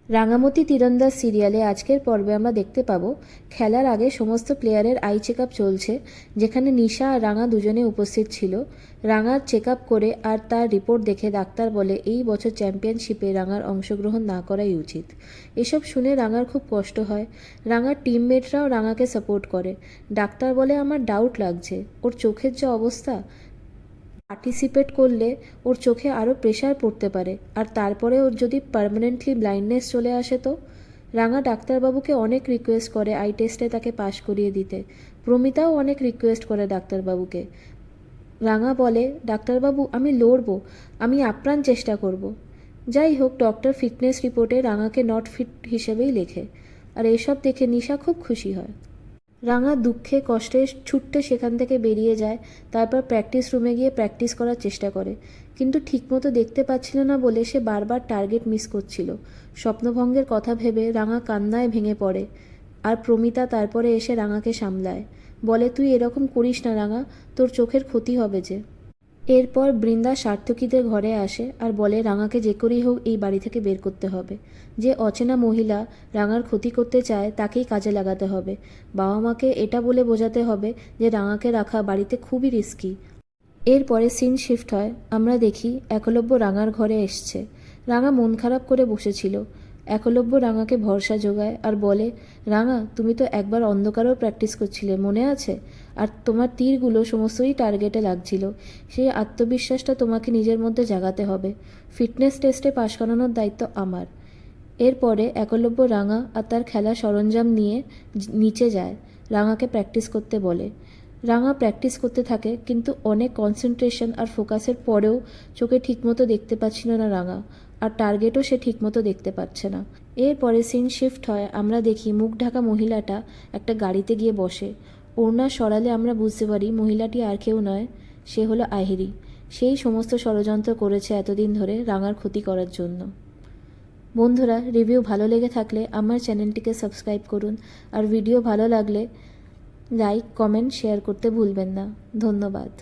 রাঙামতি তীরন্দাজ সিরিয়ালে আজকের পর্বে আমরা দেখতে পাবো খেলার আগে সমস্ত প্লেয়ারের আই চেক আপ চলছে, যেখানে নিশা আর রাঙা দুজনে উপস্থিত ছিল। রাঙার চেক আপ করে আর তার রিপোর্ট দেখে ডাক্তার বলে এই বছর চ্যাম্পিয়নশিপে রাঙার অংশগ্রহণ না করাই উচিত। এসব শুনে রাঙার খুব কষ্ট হয়। রাঙার টিমমেটরাও রাঙাকে সাপোর্ট করে। ডাক্তার বলে আমার ডাউট লাগছে, ওর চোখের যে অবস্থা, পার্টিসিপেট করলে ওর চোখে আরও প্রেশার পড়তে পারে, আর তারপরে ওর যদি পার্মানেন্টলি ব্লাইন্ডনেস চলে আসে তো। রাঙা ডাক্তারবাবুকে অনেক রিকোয়েস্ট করে আই টেস্টে তাকে পাশ করিয়ে দিতে। প্রমিতাও অনেক রিকোয়েস্ট করে ডাক্তারবাবুকে। রাঙা বলে ডাক্তারবাবু আমি লড়বো, আমি আপ্রাণ চেষ্টা করব। যাই হোক, ডক্টর ফিটনেস রিপোর্টে রাঙাকে নট ফিট হিসেবেই লেখে, আর এসব দেখে নিশা খুব খুশি হয়। রাঙা দুঃখে কষ্টে ছুটতে সেখান থেকে বেরিয়ে যায়। তারপর প্র্যাকটিস রুমে গিয়ে প্র্যাকটিস করার চেষ্টা করে, কিন্তু ঠিকমতো দেখতে পাচ্ছিল না বলে সে বারবার টার্গেট মিস করছিল। স্বপ্নভঙ্গের কথা ভেবে রাঙা কান্নায় ভেঙে পড়ে, আর প্রমিতা তারপরে এসে রাঙাকে সামলায়। বলে তুই এরকম করিস না রাঙা, তোর চোখের ক্ষতি হবে যে। এরপর বৃন্দা সার্থকীদের ঘরে আসে আর বলে রাঙাকে যে করেই হোক এই বাড়ি থেকে বের করতে হবে। যে অচেনা মহিলা রাঙার ক্ষতি করতে চায় তাকেই কাজে লাগাতে হবে। বাবা মাকে এটা বলে বোঝাতে হবে যে রাঙাকে রাখা বাড়িতে খুবই রিস্কি। এরপরে সিন শিফট হয়, আমরা দেখি একলব্য রাঙার ঘরে এসছে। রাঙা মন খারাপ করে বসেছিল। একলব্য রাঙাকে ভরসা যোগায় আর বলে রাঙা তুমি তো একবার অন্ধকারেও প্র্যাকটিস করছিলে, মনে আছে? আর তোমার তীরগুলো সমস্তই টার্গেটে লাগছিল। সেই আত্মবিশ্বাসটা তোমাকে নিজের মধ্যে জাগাতে হবে। ফিটনেস টেস্টে পাশ করানোর দায়িত্ব আমার। এরপরে একলব্য রাঙা আর তার খেলার সরঞ্জাম নিয়ে নিচে যায়। রাঙাকে প্র্যাকটিস করতে বলে। রাঙা প্র্যাকটিস করতে থাকে, কিন্তু অনেক কনসেন্ট্রেশন আর ফোকাসের পরেও চোখে ঠিকমতো দেখতে পাচ্ছিল না রাঙা, আর টার্গেটও সে ঠিকমতো দেখতে পাচ্ছে না। এরপরে সিন শিফট হয়, আমরা দেখি মুখ ঢাকা মহিলাটা একটা গাড়িতে গিয়ে বসে। ওড়না সরালে আমরা বুঝতে পারি মহিলাটি আর কেউ নয়, সে হলো আহিরি। সেই সমস্ত ষড়যন্ত্র করেছে এতদিন ধরে রাঙার ক্ষতি করার জন্য। বন্ধুরা, রিভিউ ভালো লেগে থাকলে আমার চ্যানেলটিকে সাবস্ক্রাইব করুন, আর ভিডিও ভালো লাগলে লাইক, কমেন্ট, শেয়ার করতে ভুলবেন না। ধন্যবাদ।